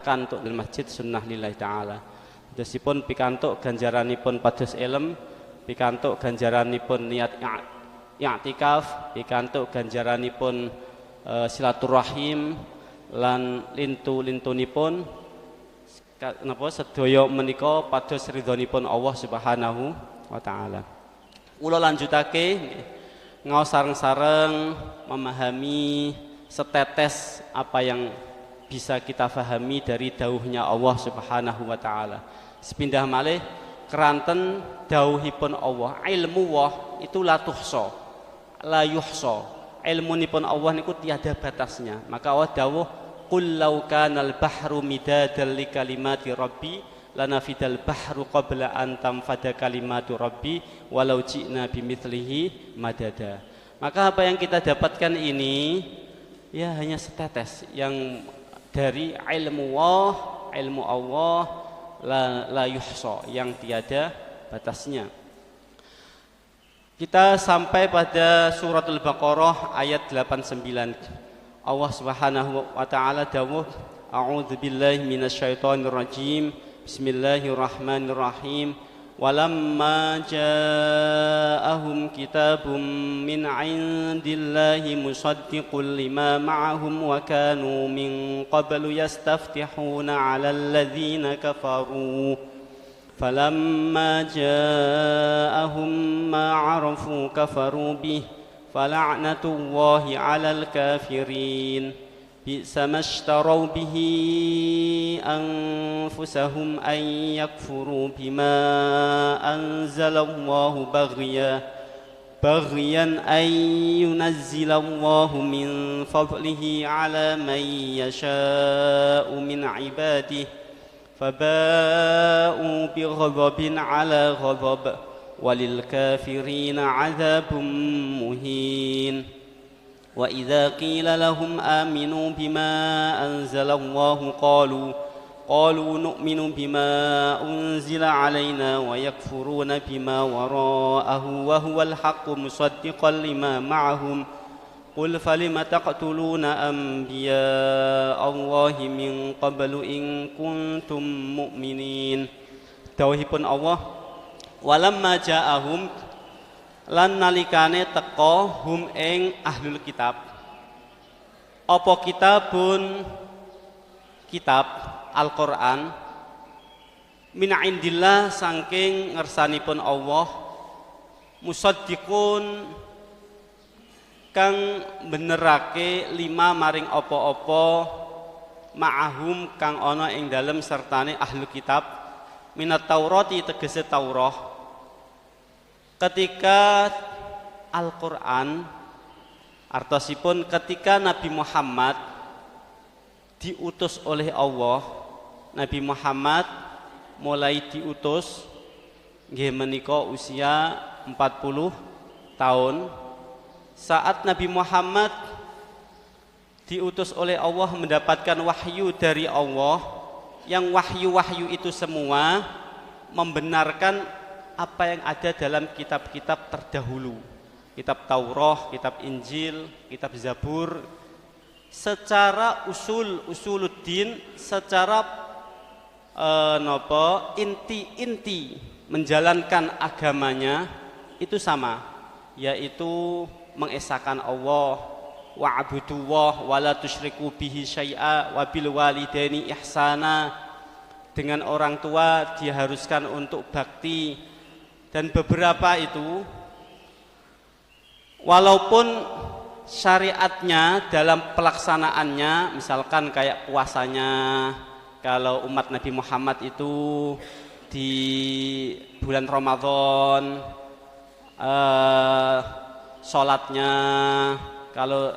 kantuk di masjid sunnah lillahi ta'ala. Dasipun pikantuk ganjaranipun pados elem, pikantuk ganjaranipun niat i'tikaf, pikantuk ganjaranipun silaturahim lan lintu-lintunipun napa sedaya menika pados ridhonipun Allah Subhanahu wa taala. Kula lanjutake ngaos sareng-sareng memahami setetes apa yang bisa kita fahami dari dawuhnya Allah Subhanahu wa taala. Sepindah malih keranten dawuhipun Allah, ilmu Allah itu la tuhsa, la yuhsa. Ilmunipun Allah niku tiada batasnya. Maka Allah dawuh, qul law kanal bahru midadan li kalimati rabbi lanafidal bahru qabla an tanfada kalimatu rabbi walau ji'na bimithlihi madada. Maka apa yang kita dapatkan ini ya hanya setetes yang dari ilmu Allah la yuhsa, yang tiada batasnya. Kita sampai pada suratul Baqarah ayat 89. Allah Subhanahu wa taala dawuh, a'udzu billahi minasyaitonir rajim. Bismillahirrahmanirrahim. Walamma ja'ahum kitabun min 'indillahi musaddiqun lima ma'ahum wa kanu min qablu yastaftihuna 'alal ladzina kafaru falamma ja'ahum ma 'arafu kafaru bih fala'natullahi 'alal kafirin. Bi'sa mashtarau bihi anfusahum an yakfuru bima anzalallahu baghyan an yunazzilallahu min fadlihi ala man yasha'u min ibadihi faba'u bighadabin ala ghadab walil kafirina 'adzabun muhin. Wa idza qila lahum aminu bima anzalallahu qalu nu'minu bima unzila alaina wa yakfuruna bima wara'ahu wa huwal haqqu musaddiqan lima ma'ahum qul falima taqtuluna anbiya Allahi min qablu in kuntum mu'minin. Dawuhipun Allah, walamma ja'ahum lan nalikane teka hum ing ahlul kitab apa kitabun kitab Al-Qur'an min indillah saking ngersanipun Allah musaddiqun kang benerake lima maring apa-apa ma'ahum kang ana ing dalem sertane ahlul kitab minat Taurati tegese Taurah. Ketika Al-Quran artosipun ketika Nabi Muhammad diutus oleh Allah, Nabi Muhammad mulai diutus nggih menika usia 40 tahun. Saat Nabi Muhammad diutus oleh Allah mendapatkan wahyu dari Allah, yang wahyu-wahyu itu semua membenarkan apa yang ada dalam kitab-kitab terdahulu, kitab Taurat, kitab Injil, kitab Zabur, secara usuluddin, secara inti menjalankan agamanya itu sama, yaitu mengesahkan Allah, wa'budullah wa la tusyriku bihi syai'a wa bil walidaini ihsana. Dengan orang tua diharuskan untuk bakti. Dan beberapa itu walaupun syariatnya dalam pelaksanaannya misalkan kayak puasanya, kalau umat Nabi Muhammad itu di bulan Ramadan, sholatnya kalau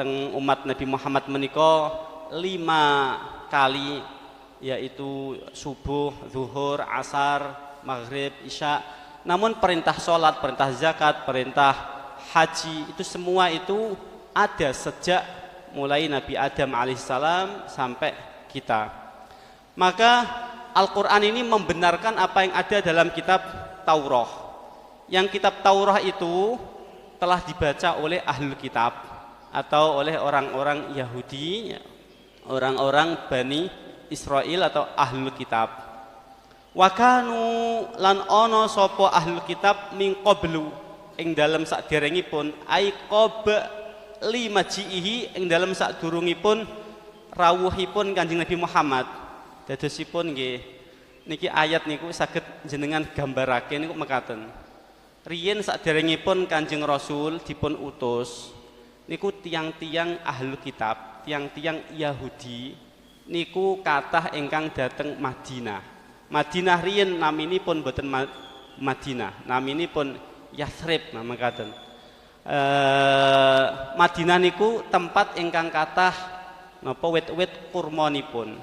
teng umat Nabi Muhammad menika 5 kali, yaitu subuh, zuhur, asar, maghrib, isya. Namun perintah sholat, perintah zakat, perintah haji itu semua itu ada sejak mulai Nabi Adam alaihissalam sampai kita. Maka Al-Quran ini membenarkan apa yang ada dalam kitab Taurah. Yang kitab Taurah itu telah dibaca oleh ahlul kitab atau oleh orang-orang Yahudi orang-orang Bani Israel atau ahlul kitab. Wa kanu lan ana sapa ahlul kitab min qablu ing dalem saderengipun ai qabli majihi ing dalem sadurungipun rawuhipun Kanjeng Nabi Muhammad. Dadosipun nggih niki ayat niku saged jenengan gambarake niku mekaten. Riyen saderengipun Kanjeng Rasul dipun utus niku tiang-tiang ahlul kitab, tiang-tiang Yahudi niku kathah ingkang dhateng Madinah. Madinah riyen naminipun boten Madinah, naminipun Yathrib mekaten. Madinah niku tempat ingkang kathah napa wit-wit kurmanipun.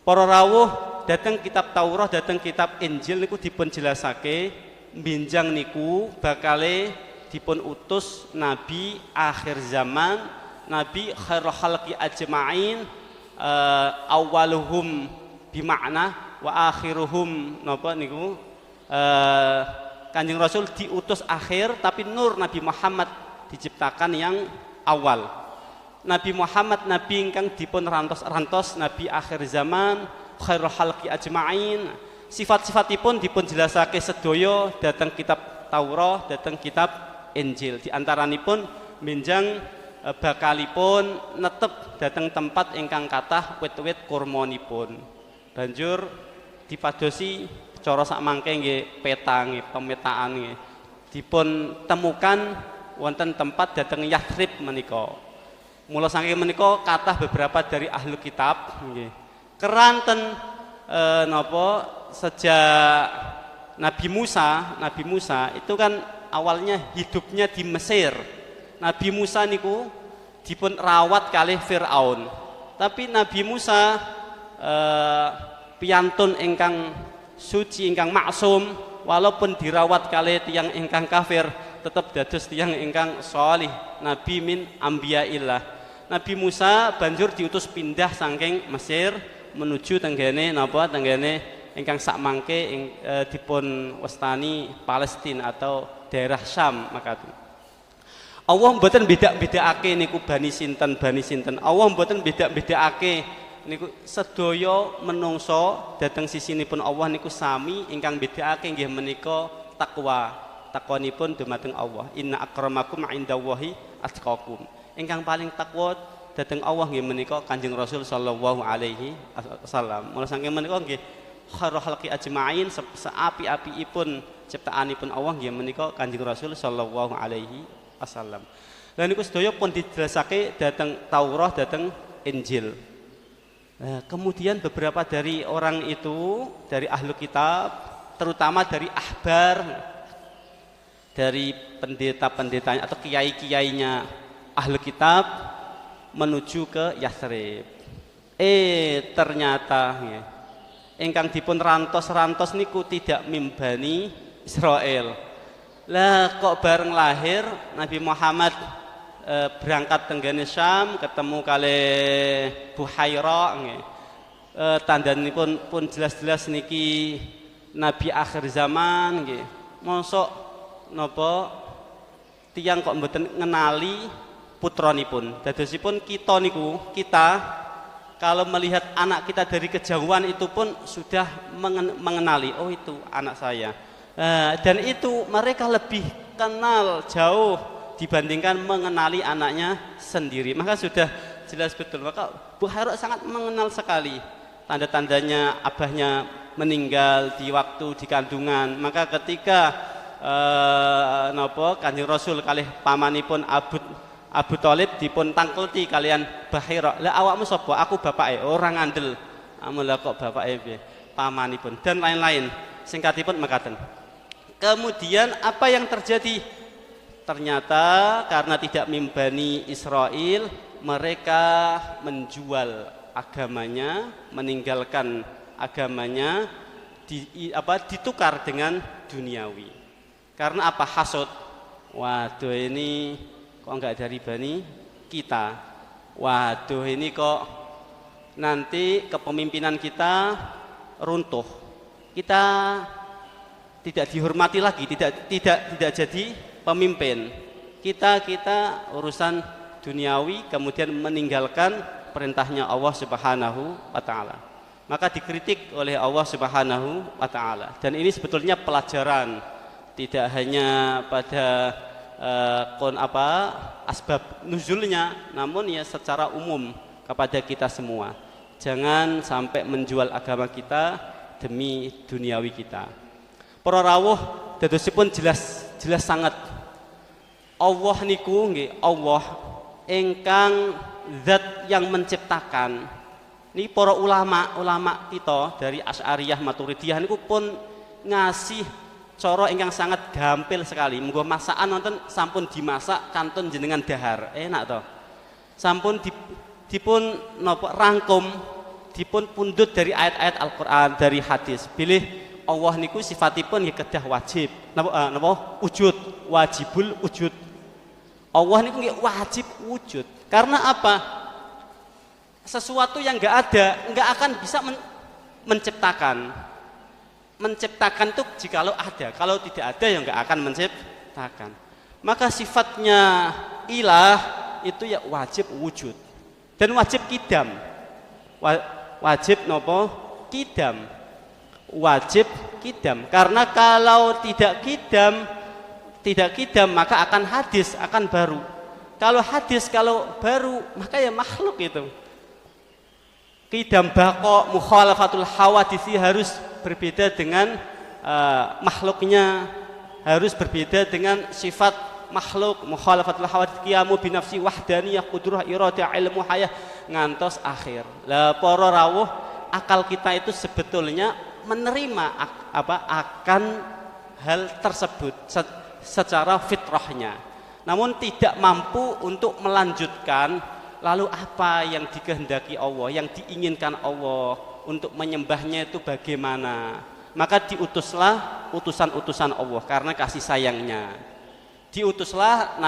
Para rawuh dhateng kitab Taurat, dhateng kitab Injil niku dipun jelasake benjang niku bakale dipun utus nabi akhir zaman, nabi khairul khalqi ajma'in, awaluhum bimakna wa akhiruhum napa niku Kanjeng Rasul diutus akhir tapi nur Nabi Muhammad diciptakan yang awal. Nabi Muhammad nabi ingkang dipun rantos nabi akhir zaman, khairul khalqi ajma'in. Sifat-sifatipun dipun jelasake sedaya dhateng kitab Taurat, dhateng kitab Injil. Di antaranipun benjang bakalipun netep dhateng tempat ingkang kathah wit-wit kurmanipun. Banjur dipadosi cara sakmangke nggih peta nggih, pemetaan nggih. Dipun temukan wonten tempat dhateng Yathrib menika. Mula saking menika kathah beberapa dari ahli kitab nggih. Keranten napa sejak Nabi Musa itu kan awalnya hidupnya di Mesir. Nabi Musa niku dipun rawat kalih Firaun. Tapi Nabi Musa piyantun ingkang suci ingkang maksum walaupun dirawat kalih tiyang ingkang kafir tetap dados tiyang ingkang sholih, nabi min ambiyaillah. Nabi Musa banjur diutus pindah saking Mesir menuju tenggene napa tenggene ingkang sakmangke dipun wastani Palestina atau daerah Syam makaten. Allah mboten beda-bedakake niku bani sinten. Allah mboten beda-bedakake niku sedaya menungso dhateng sisinipun Allah niku sami ingkang bedakake nggih menika takwa. Takwanipun dumateng Allah. Inna akramakum indallahi atqakum. Ingkang paling takwa dhateng Allah nggih menika Kanjeng Rasul sallallahu alaihi wasallam. Mula saking menika nggih khairul khalqi ajma'in, seapi-apipun ciptaanipun Allah nggih menika Kanjeng Rasul sallallahu alaihi wasallam. Lah niku sedaya pun dijelasake dhateng Taurat, dhateng Injil. Nah, kemudian beberapa dari orang itu dari ahlu kitab, terutama dari ahbar, dari pendeta-pendetanya atau kiai-kiainya ahlu kitab menuju ke Yathrib. Ternyata ya, ingkang dipun rantos niku tidak mimbani Israel. Lah kok bareng lahir Nabi Muhammad berangkat tenggene Syam ketemu kali Buhaira nggih. Tandhanipun pun jelas-jelas niki nabi akhir zaman nggih. Mosok napa tiyang kok mboten ngenali putranipun. Dadosipun kita kalau melihat anak kita dari kejauhan itu pun sudah mengenali, oh itu anak saya. Dan itu mereka lebih kenal jauh dibandingkan mengenali anaknya sendiri. Maka sudah jelas betul. Maka Buhaira sangat mengenal sekali tanda-tandanya abahnya meninggal di waktu di kandungan. Maka ketika Kanjeng Rasul kalih pamanipun Abu Thalib dipun tangkleti kalian Buhaira. Lah awakmu sapa? Aku bapake. Ora ngandel. Amula kok bapake piye? Pamanipun dan lain-lain. Singkatipun mekaten. Kemudian apa yang terjadi? Ternyata karena tidak mimbani Israel, mereka menjual agamanya, meninggalkan agamanya, ditukar dengan duniawi. Karena apa? Hasud. Waduh ini kok enggak dari bani kita. Waduh ini kok nanti kepemimpinan kita runtuh. Kita tidak dihormati lagi, tidak jadi pemimpin. Kita urusan duniawi kemudian meninggalkan perintahnya Allah Subhanahu wa taala. Maka dikritik oleh Allah Subhanahu wa taala. Dan ini sebetulnya pelajaran tidak hanya pada asbab nuzulnya, namun ya secara umum kepada kita semua. Jangan sampai menjual agama kita demi duniawi kita. Para rawuh dadosipun jelas sangat Allah niku nggih, Allah ingkang zat yang menciptakan. Ini para ulama kita dari Asy'ariyah Maturidiyah niku pun ngasih cara ingkang sangat gampil sekali. Monggo masakan nonton sampun dimasak kantun jenengan dahar. Enak to. Sampun dipun napa rangkum, dipun pundhut dari ayat-ayat Al-Qur'an, dari hadis. Bilih Allah niku sifatipun nggih kedah wajib. Napa? Wujud, wajibul wujud. Allah niku nggih wajib wujud. Karena apa? Sesuatu yang enggak ada, enggak akan bisa menciptakan. Menciptakan itu jikalau ada, kalau tidak ada ya enggak akan menciptakan. Maka sifatnya ilah itu ya wajib wujud dan wajib kidam. Wajib nopo? Kidam. Wajib kidam. Karena kalau tidak kidam maka akan hadis, akan baru. Kalau hadis, kalau baru maka ya makhluk itu. Kidam bako mukhalafatul hawadisi harus berbeda dengan makhluknya, harus berbeda dengan sifat makhluk. Mukhalafatul hawadis qiyamu binafsi wahdaniyah qudrah iradah ilmu hayah ngantos akhir. Lah para rawuh, akal kita itu sebetulnya menerima akan hal tersebut secara fitrahnya, namun tidak mampu untuk melanjutkan. Lalu apa yang dikehendaki Allah, yang diinginkan Allah untuk menyembahnya itu bagaimana? Maka diutuslah utusan-utusan Allah karena kasih sayangnya. Diutuslah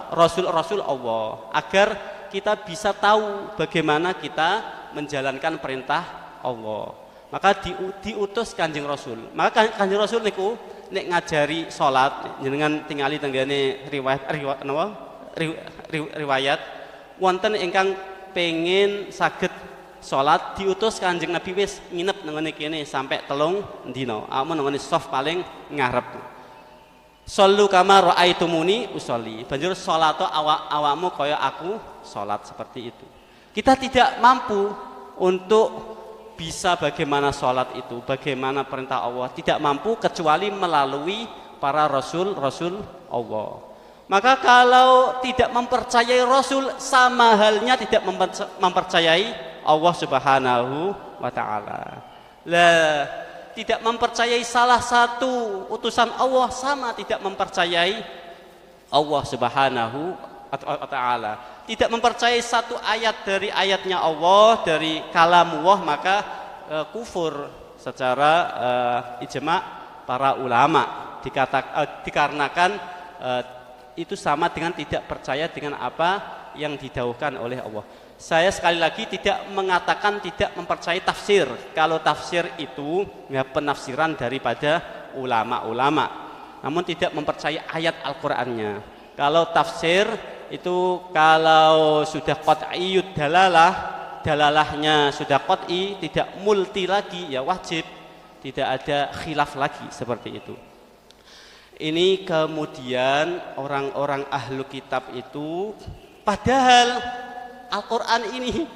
rasul-rasul Allah agar kita bisa tahu bagaimana kita menjalankan perintah Allah. Maka diutus Kanjeng Rasul. Maka Kanjeng Rasul niku nek ngajari salat jenengan tingali tenggane riwayat wonten ingkang pengen saged salat diutus Kanjeng Nabi wis nginep nang ngene kene sampai 3 dina. Amun nang ngene sof paling ngarep. Shallu kama raaitumuni usolli. Banjur salat awakmu kaya aku salat seperti itu. Kita tidak mampu untuk bisa bagaimana salat itu, bagaimana perintah Allah, tidak mampu kecuali melalui para rasul-rasul Allah. Maka kalau tidak mempercayai Rasul, sama halnya tidak mempercayai Allah Subhanahu wa ta'ala. Lah, tidak mempercayai salah satu utusan Allah sama tidak mempercayai Allah Subhanahu wa ta'ala. Tidak mempercayai satu ayat dari ayatnya Allah, dari kalamullah, maka kufur secara ijma' para ulama. Dikarenakan itu sama dengan tidak percaya dengan apa yang didhawuhkan oleh Allah. Saya sekali lagi tidak mengatakan tidak mempercayai tafsir. Kalau tafsir itu ya penafsiran daripada ulama-ulama, namun tidak mempercayai ayat Al-Qur'annya. Kalau tafsir itu kalau sudah qat'iyyud dalalahnya sudah qat'i, tidak multi lagi, ya wajib, tidak ada khilaf lagi seperti itu. Ini kemudian orang-orang ahlu kitab itu padahal Al-Quran ini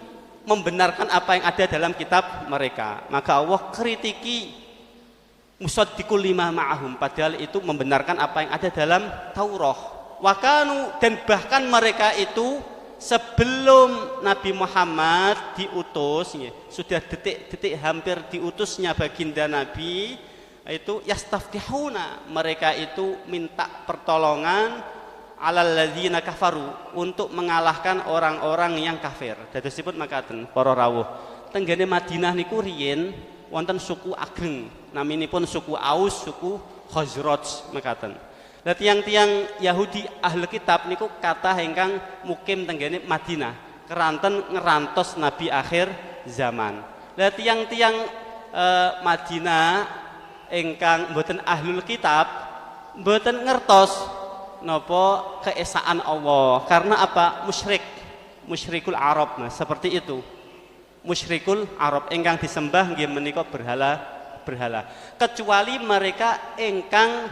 membenarkan apa yang ada dalam kitab mereka, maka Allah kritiki musaddiqul lima ma'ahum, padahal itu membenarkan apa yang ada dalam Taurat. Wakanu, dan bahkan mereka itu sebelum Nabi Muhammad diutus, sudah detik-detik hampir diutusnya baginda Nabi, itu yastaftihuna, mereka itu minta pertolongan alal ladzina kafaru, untuk mengalahkan orang-orang yang kafir. Dadosipun makaten para rawuh, tenggene Madinah niku riyin wonten suku ageng, naminipun suku Aus, suku Khazraj makaten. Lah tiang-tiang Yahudi ahli kitab niku kathah ingkang mukim tenggene Madinah, keranten ngerantos Nabi akhir zaman. Lah tiang-tiang Madinah ingkang mboten ahlul kitab mboten ngertos napa keesaan Allah, karena apa? Musyrik. musyrikul Arab. Nah, seperti itu. Musyrikul Arab ingkang disembah nggih menika berhala. Kecuali mereka ingkang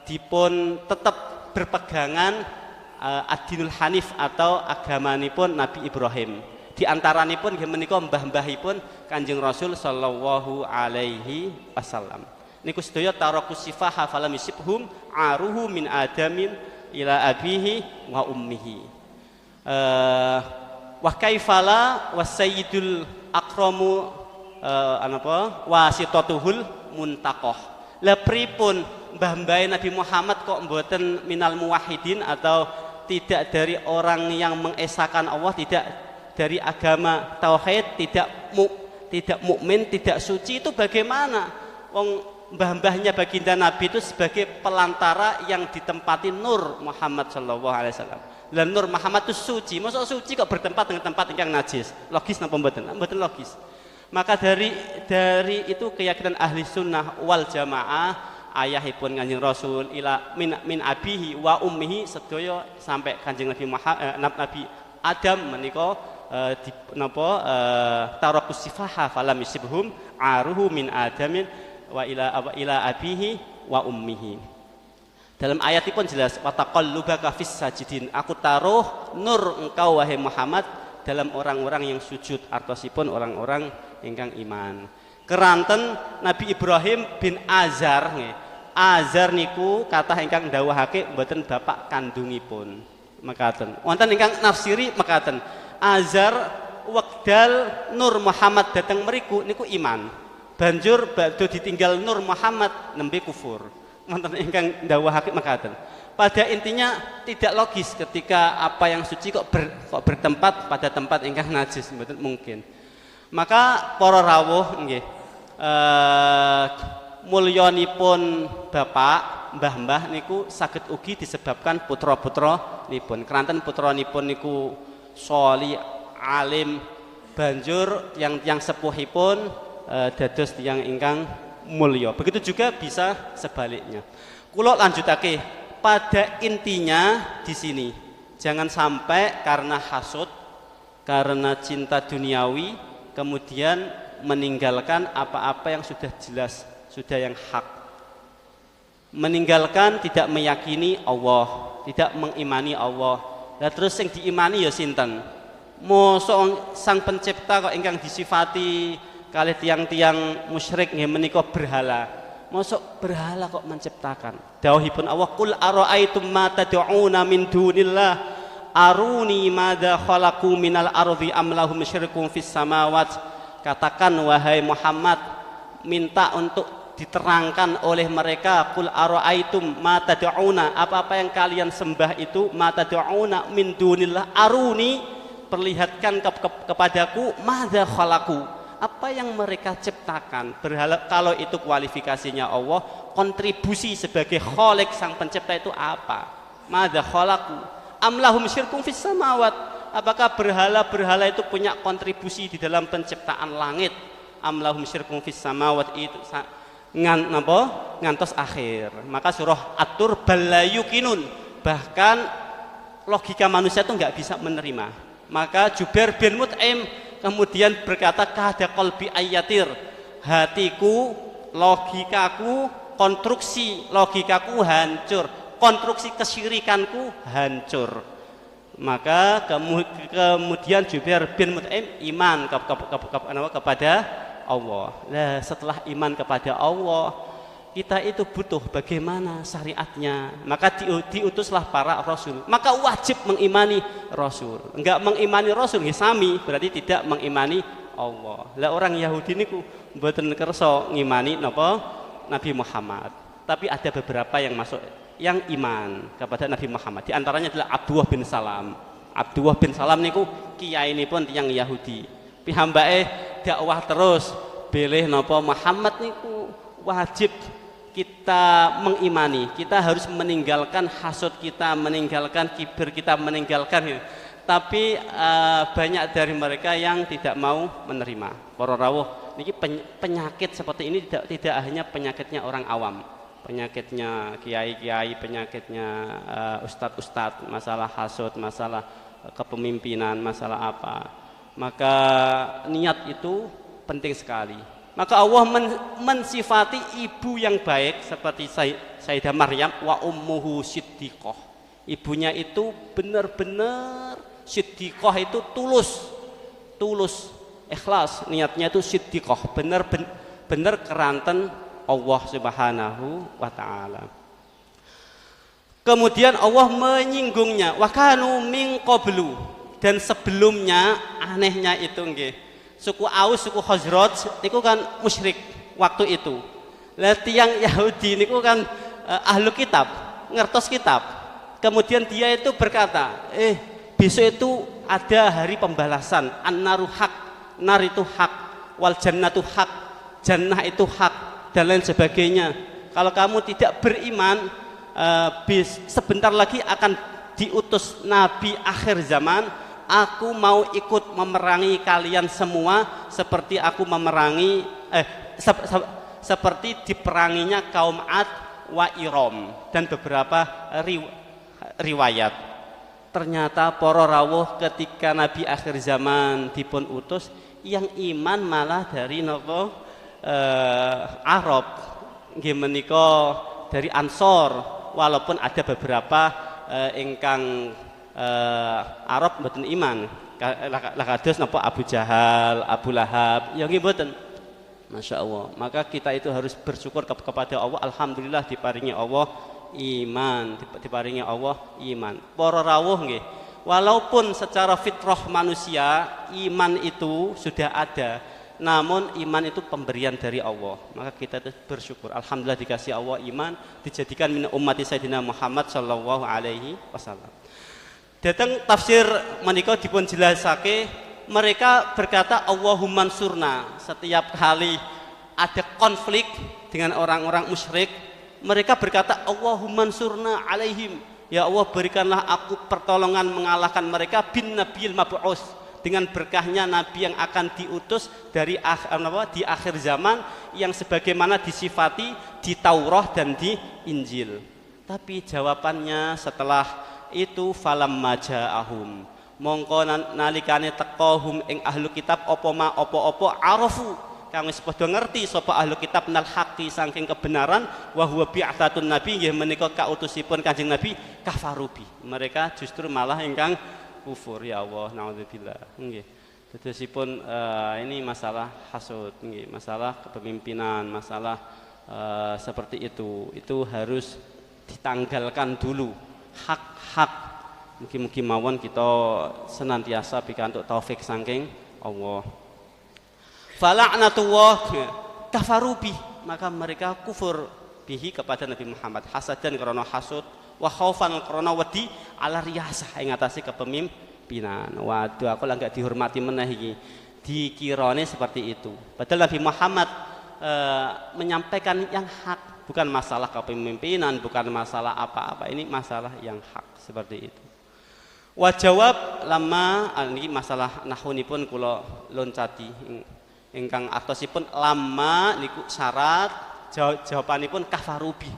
dipun tetap berpegangan ad-dinul hanif atau agamanipun Nabi Ibrahim. Di antaranipun nggih menika mbah-mbahipun Kanjeng Rasul sallallahu alaihi wasallam. Niku sedaya tarakus sifaha falam yusibhum aruhu min adamin ila abihi wa ummihi. Wa kaifala wasayyidul akramu wasitatuhul muntaqah. Lah pripun mbah-mbah Nabi Muhammad kok mboten minal muwahhidin atau tidak dari orang yang mengesahkan Allah, tidak dari agama tauhid, tidak mukmin, tidak suci, itu bagaimana? Wong mbah-mbahnya baginda Nabi itu sebagai pelantara yang ditempati Nur Muhammad sallallahu alaihi wasallam. Lah Nur Muhammad itu suci, masa suci kok bertempat dengan tempat yang najis? Logis napa mboten? Mboten logis. Maka dari itu keyakinan ahli sunnah wal jamaah, ayahipun Kanjeng Rasul ila min abihi wa ummihi sedaya sampai Kanjeng Nabi Nabi Adam menika tarakus sifaha falam yusibhum aruhu min adamin wa ila abihi wa ummihi. Dalam ayat ini pun jelas wa taqallubaka fis sajidin, aku taruh nur engkau wahai Muhammad dalam orang-orang yang sujud, artosipun orang-orang ingkang iman. Keranten Nabi Ibrahim bin Azar nggih. Azar niku kathah ingkang ndawuhake mboten bapak kandungipun. Mekaten. Wonten ingkang nafsiri mekaten. Azar wekdal Nur Muhammad dateng mriku niku iman. Banjur badhe ditinggal Nur Muhammad nembe kufur. Wonten ingkang ndawuhake mekaten. Pada intinya tidak logis ketika apa yang suci kok bertempat pada tempat ingkang najis, mboten mungkin. Maka para rawuh nggih mulyanipun bapak mbah-mbah niku saged ugi disebabkan putra-putra nipun. Keranten putranipun niku sholih alim, banjur yang sepuhipun dados tiyang ingkang mulya. Begitu juga bisa sebaliknya. Kula lanjutake, pada intinya di sini jangan sampai karena hasud, karena cinta duniawi kemudian meninggalkan apa-apa yang sudah jelas, sudah yang hak. Meninggalkan tidak meyakini Allah, tidak mengimani Allah. Lah terus yang diimani ya sinten? Mosok sang pencipta kok ingkang disifati kalih tiang-tiang musyrik nggih menika berhala. Mosok berhala kok menciptakan? Dawuhipun Allah, qul ara'aitum ma tad'una min dunillah aruni madza khalaqu minal ardi am lahum syirkun fis samawati. Katakan wahai Muhammad, minta untuk diterangkan oleh mereka, qul ara'aitum ma tad'una, apa-apa yang kalian sembah itu, ma tad'una min dunillah aruni, perlihatkan kepadaku madza khalaqu, apa yang mereka ciptakan. Berhala kalau itu kualifikasinya Allah, kontribusi sebagai khalik sang pencipta itu apa? Madza khalaqu am lahum syirkun fis samawat, apakah berhala-berhala itu punya kontribusi di dalam penciptaan langit? Am lahum syirkun fis samawat itu ngantos akhir. Maka surah At-Tur balayukinun, bahkan logika manusia itu nggak bisa menerima. Maka Jubair bin Mut'im kemudian berkata, kahda qalbi ayatir, hatiku, logikaku, konstruksi logikaku hancur, konstruksi kesyirikanku hancur. Maka kemudian Jubair bin Mut'im iman kepada Allah. Nah, setelah iman kepada Allah, kita itu butuh bagaimana syariatnya. Maka diutuslah para rasul. Maka wajib mengimani rasul. Enggak mengimani rasul nggih sami, berarti tidak mengimani Allah. Lah orang Yahudi niku mboten kersa ngimani napa Nabi Muhammad. Tapi ada beberapa yang masuk yang iman kepada Nabi Muhammad. Di antaranya adalah Abdullah bin Salam. Abdullah bin Salam niku kiyainipun tiyang Yahudi. Piyambake dakwah terus bilih napa Muhammad niku wajib kita mengimani, kita harus meninggalkan hasud kita, meninggalkan kibir kita, meninggalkan. Tapi banyak dari mereka yang tidak mau menerima. Para rawuh niki penyakit seperti ini tidak hanya penyakitnya orang awam, penyakitnya kiai-kiai, penyakitnya ustadz-ustadz, masalah hasud, masalah kepemimpinan, masalah apa. Maka niat itu penting sekali. Maka Allah mensifati ibu yang baik seperti Sayyidah Maryam, wa ummuhu siddiqah. Ibunya itu benar-benar siddiqah, itu tulus, ikhlas, niatnya itu siddiqah, benar keranten Allah Subhanahu wa taala. Kemudian Allah menyinggungnya, wa kanu min qablu, dan sebelumnya anehnya itu nggih. Suku Aus, suku Khazraj niku kan musyrik waktu itu. Lah tiyang Yahudi niku kan ahlu kitab, ngertos kitab. Kemudian dia itu berkata, besok itu ada hari pembalasan, an-naru hak, nar itu hak, wal jannatu hak, jannah itu hak, dan lain sebagainya. Kalau kamu tidak beriman, sebentar lagi akan diutus nabi akhir zaman. Aku mau ikut memerangi kalian semua seperti aku memerangi seperti diperanginya kaum Ad wa Iram, dan beberapa riwayat. Ternyata para rawuh ketika nabi akhir zaman dipun utus, yang iman malah dari napa Arab nggih menika dari Ansor, walaupun ada beberapa ingkang Arab mboten iman, kados napa Abu Jahal, Abu Lahab, ya nggih mboten. Masya Allah. Maka kita itu harus bersyukur kepada Allah. Alhamdulillah diparingi Allah iman, diparingi Allah iman. Para rawuh nggih, walaupun secara fitrah manusia iman itu sudah ada, namun iman itu pemberian dari Allah. Maka kita itu bersyukur. Alhamdulillah dikasih Allah iman, dijadikan min ummati Sayyidina Muhammad sallallahu alaihi wasallam. Datang tafsir menika dipun jelasake, mereka berkata Allahumma ansurna. Setiap kali ada konflik dengan orang-orang musyrik, mereka berkata Allahumma ansurna alaihim. Ya Allah, berikanlah aku pertolongan mengalahkan mereka bin nabiyil mab'us, dengan berkahnya nabi yang akan diutus di akhir zaman, yang sebagaimana disifati di Taurat dan di Injil. Tapi jawabannya setelah itu falam maja'ahum, mongko nalikane tekahum ing ahlu kitab apa arafu, kang wis padha ngerti sapa ahlu kitab nal haqi saking kebenaran, wa huwa bi'athatun nabi, nggih menika kautusipun Kanjeng Nabi, kafarubi, mereka justru malah ingkang kufur. Ya Allah, naudzubillah. Nggih. Dadosipun ini masalah hasud nggih, masalah kepemimpinan, masalah seperti itu harus ditanggalkan dulu. Hak-hak, mugi-mugi mawon kita senantiasa pikantuk taufik saking Allah. Fala'natullah kafarubi, maka mereka kufur bihi kepada Nabi Muhammad, hasadan karena hasud, wa khaufan karena wedi, ala riyasah ing atase kepemimpinan. Waduh, aku lah enggak dihormati meneh iki. Dikirane seperti itu. Padahal Nabi Muhammad menyampaikan yang hak, bukan masalah kepemimpinan, bukan masalah apa-apa, ini masalah yang hak seperti itu. Wa jawab lama, ini masalah nahunipun kula loncati ingkang artosipun lama niku syarat, jawabanipun kafarubi,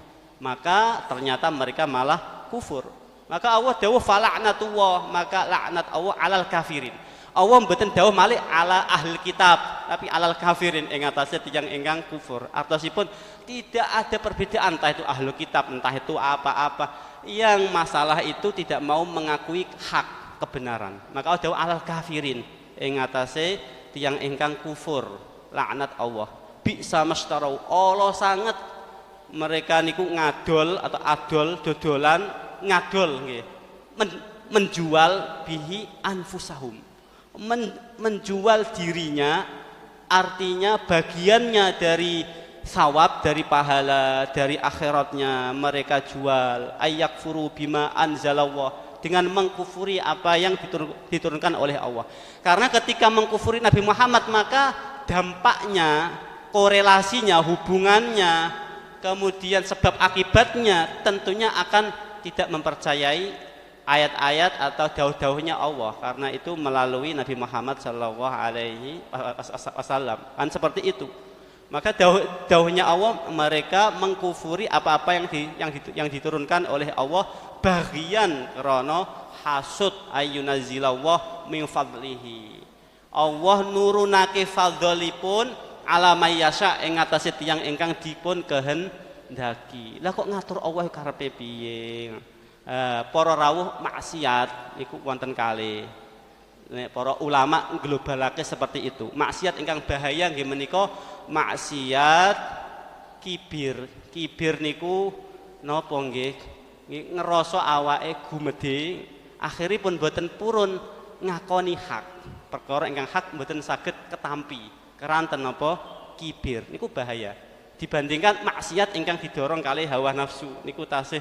maka ternyata mereka malah kufur. Maka Allah dawuh fala'natullah, maka laknat Allah alal kafirin. Allah mboten dawuh malih ala ahli kitab, tapi alal kafirin, ing atase tiyang ingkang kufur. Artosipun tidak ada perbedaan, entah itu ahli kitab, entah itu apa-apa, yang masalah itu tidak mau mengakui hak kebenaran. Maka Allah dawuh alal kafirin, ing atase tiyang ingkang kufur, laknat Allah. Bisa mastarau, Allah sangat mereka niku ngadol atau adol, dodolan, ngadol nggih, menjual bihi anfusahum, menjual dirinya, artinya bagiannya dari sawab, dari pahala, dari akhiratnya mereka jual. Ayyakfuru bima anzalallah, dengan mengkufuri apa yang diturunkan oleh Allah. Karena ketika mengkufuri Nabi Muhammad, maka dampaknya, korelasinya, hubungannya, kemudian sebab akibatnya tentunya akan tidak mempercayai ayat-ayat atau dawuh-dawuhnya Allah, karena itu melalui Nabi Muhammad sallallahu alaihi wasallam. Kan seperti itu. Maka dawuhnya Allah, mereka mengkufuri apa-apa yang diturunkan oleh Allah bagian krana hasud ayyunazzilallah min fadlihi. Allah nurunake fadlipun ala mayyasha ing atase tiyang ingkang dipun kehendaki. Lah kok ngatur Allah karepe piye? Para rawuh maksiat niku wonten kalih. Nek para ulama nglobalake seperti itu. Maksiat ingkang bahaya nggih menika maksiat kibir. Kibir niku napa nggih? Ngerasa awake gumedhe, akhiripun boten purun ngakoni hak. Perkara ingkang hak boten saged ketampi. Keranten napa? Kibir. Niku bahaya. Dibandingkan maksiat ingkang didorong kalih hawa nafsu niku tasih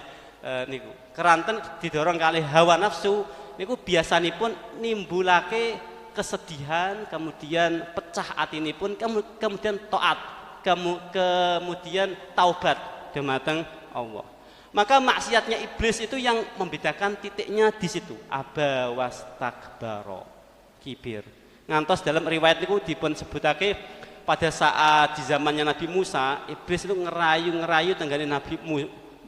niku. Keranten didorong kalih hawa nafsu niku biasanipun nimbulake kesedihan, kemudian pecah atinipun, kemudian taat, kemudian taubat dumateng Allah. Maka maksiatnya iblis itu yang membedakan titiknya di situ. Aba wastakbaro, kibir. Ngantos dalam riwayat niku dipun sebutake pada saat di zamannya Nabi Musa, iblis itu ngerayu tenggane Nabi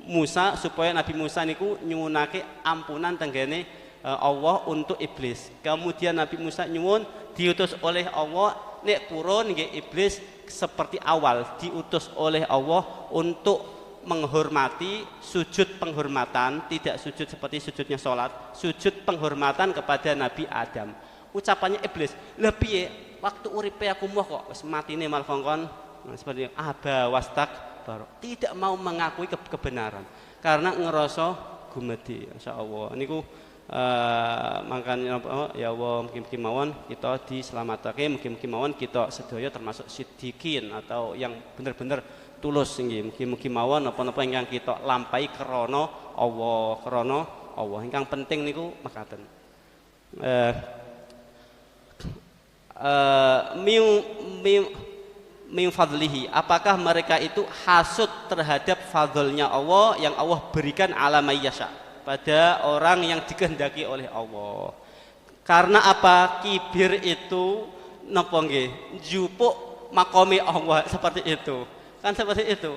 Musa supaya Nabi Musa niku nyuwunake ampunan tenggane Allah untuk iblis. Kemudian Nabi Musa nyuwun diutus oleh Allah, nek purun nggih iblis seperti awal diutus oleh Allah untuk menghormati, sujud penghormatan, tidak sujud seperti sujudnya sholat, sujud penghormatan kepada Nabi Adam. Ucapannya iblis, "Lah piye waktu uripe aku moh kok wis matine mal kongkon." Nah, seperti aba wastakbar, tidak mau mengakui kebenaran karena ngerasa gumedhe. Insyaallah niku makanya ya Allah mungkin mawon kita diselamatake, mungkin mawon kita sedaya termasuk siddiqin atau yang benar-benar tulus nggih. Mungkin mawon napa-napa ingkang kita lampahi krana Allah. Ingkang penting niku mekaten. Min fadlihi, apakah mereka itu hasud terhadap fadlnya Allah yang Allah berikan ala mayyasha pada orang yang dikehendaki oleh Allah. Karena apa? Kibir itu napa nggih? Njupuk makome Allah seperti itu. Kan seperti itu.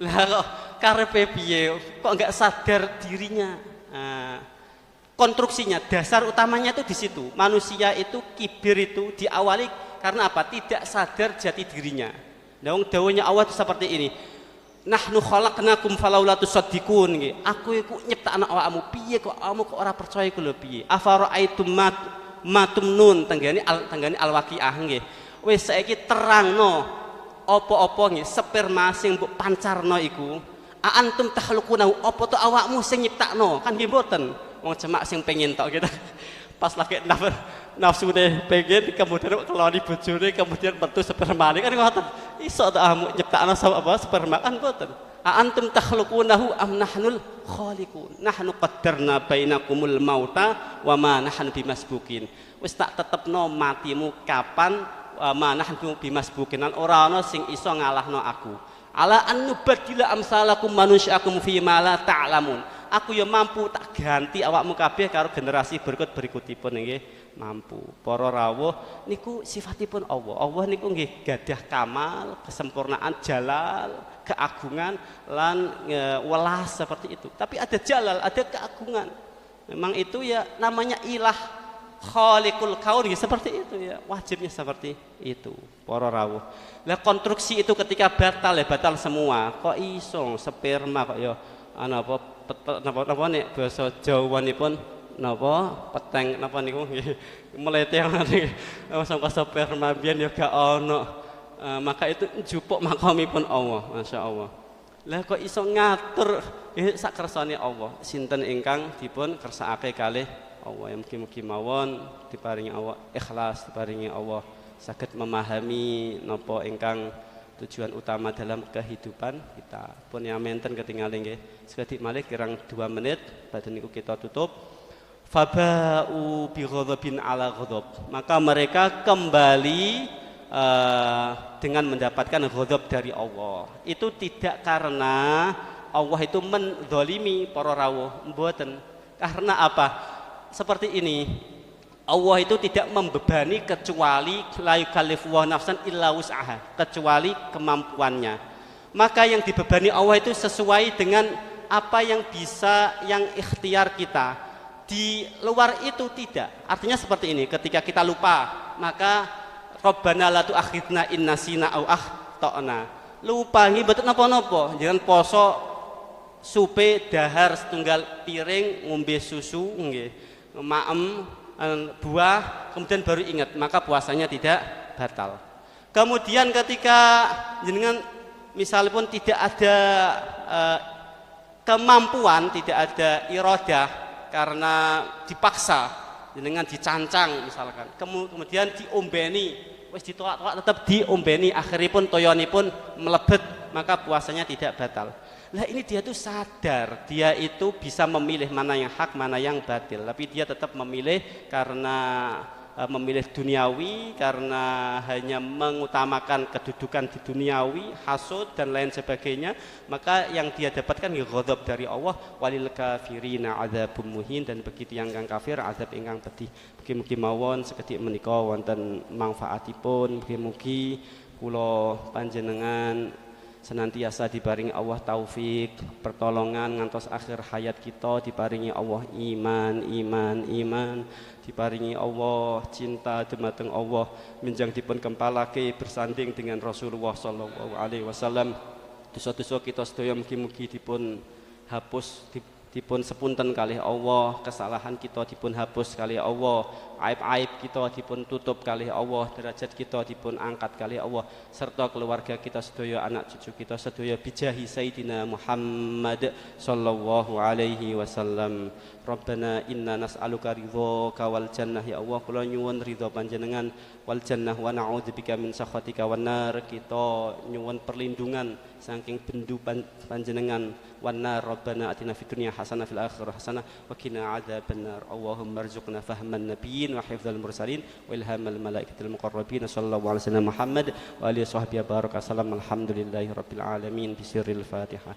Lah kok karepe piye? Kok enggak sadar dirinya? Konstruksinya, dasar utamanya itu di situ. Manusia itu kibir itu diawali karena apa? Tidak sadar jati dirinya. Dawuhnya Allah itu seperti ini. Nahnu khalaqnakum falaula tusaddiqun nggih. Aku iku nyiptakno awakmu, piye kok awakmu kok ora percaya iku lho piye? Afara'aitum matumnun tenggane al-waqiah nggih. Wis saiki terangno apa-apa nggih sperma sing mbok pancarno iku. A antum takhluqunahu, apa to awakmu sing nyiptakno? Kan nggih mboten. Wong cemak sing pengen tok gitu. Pas lagi nafsune pengen kemudian keloni bojone kemudian metu spermane kan ngoten. Iso ta nyiptakno sperma kan mboten. A antum takhluqunahu am nahnul khaliqun. Nahnu qaddarna bainakumul mauta wa ma nahnu bimasbukin. Wis tak tetepno matimu kapan ma nahnu bimasbukin. Ora ana sing iso ngalahno aku. Ala an nubaddila amsalakum manusyakum fi ma la ta'lamun. Aku ya mampu tak ganti awakmu kabeh karo generasi berikutipun nggih mampu. Para rawuh niku sifatipun Allah. Allah niku nggih gadah kamal, kesempurnaan, jalal, keagungan lan welas seperti itu. Tapi ada jalal, ada keagungan. Memang itu ya namanya ilah khaliqul kaun seperti itu ya. Wajibnya seperti itu para rawuh. Lah konstruksi itu ketika batal ya batal semua. Kok iso sperma kok ya napa nek basa Jawanipun napa peteng napa niku nggih mleteng sangka sperma biyen ya gak ono. Maka itu njupuk makomipun Allah, masyaallah. Lah kok iso ngatur sak kersane Allah. Sinten ingkang dipun kersakake kalih Allah. Ya mugi-mugi mawon diparingi Allah ikhlas, diparingi Allah saged memahami napa ingkang tujuan utama dalam kehidupan kita. Pun yang menten ketinggalan nggih. Sekedik malih kirang 2 menit badhe niku kita tutup. Faba'u bi ghadabin ala ghadab. Maka mereka kembali dengan mendapatkan ghadab dari Allah. Itu tidak karena Allah itu menzalimi para rawuh, mboten. Karena apa? Seperti ini. Allah itu tidak membebani kecuali la yukallifullahu nafsan illa wus'aha, kecuali kemampuannya. Maka yang dibebani Allah itu sesuai dengan apa yang bisa, yang ikhtiar kita. Di luar itu tidak. Artinya seperti ini, ketika kita lupa, maka Rabbana la tu'akhidna in nasina au akhtana. Lupa nggih mboten napa-napa, jangan poso supe dahar setunggal piring, ngombe susu nggih, maem buah, kemudian baru ingat, maka puasanya tidak batal. Kemudian ketika jenengan misalipun tidak ada kemampuan, tidak ada iradah karena dipaksa, jenengan dicancang misalkan, kemudian diombeni, wis ditolak-tolak tetap diombeni, akhiripun toyonipun melebet, maka puasanya tidak batal. Nah ini dia tuh sadar, dia itu bisa memilih mana yang hak, mana yang batil, tapi dia tetap memilih karena memilih duniawi, karena hanya mengutamakan kedudukan di duniawi, hasud dan lain sebagainya, maka yang dia dapatkan ghadab dari Allah, walil kafirina adzabun muhin, dan begitu yang kang kafir azab ingkang pedih. Mugi-mugi mawon sekedhik menika wonten manfaatipun, mugi-mugi kula panjenengan senantiasa diparingi Allah taufik, pertolongan ngantos akhir hayat kita, diparingi Allah iman, diparingi Allah cinta dumateng Allah, menjang dipun kempalake bersanding dengan Rasulullah sallallahu alaihi wasallam. Dosa-dosa kita sedaya mugi-mugi dipun hapus, dipun sepunten kalih Allah, kesalahan kita dipun hapus kalih Allah, aib-aib kita dipun tutup kalih Allah, derajat kita dipun angkat kalih Allah, serta keluarga kita sedaya, anak cucu kita sedaya, bijahi Sayyidina Muhammad sallallahu alaihi wasallam. Rabbana inna nas'aluka ridhaka wal jannah, ya Allah kula nyuwun ridha panjenengan, wal jannah wa na'udzubika min sakhatika wan nar, kita nyuwun perlindungan saking bendu panjenengan, wan nar. Rabbana atina fid dunya hasanah fil akhirati hasanah wa qina adzabannar. Allahumma arzuqna fahman nabiyyin wa hifdzal mursalin wa ilhamal malaikatil muqarrabin. Sallallahu alaihi wasallam Muhammad wa alihi washabbihi baraka. Alhamdulillahi rabbil alamin. Bisirril Fatihah.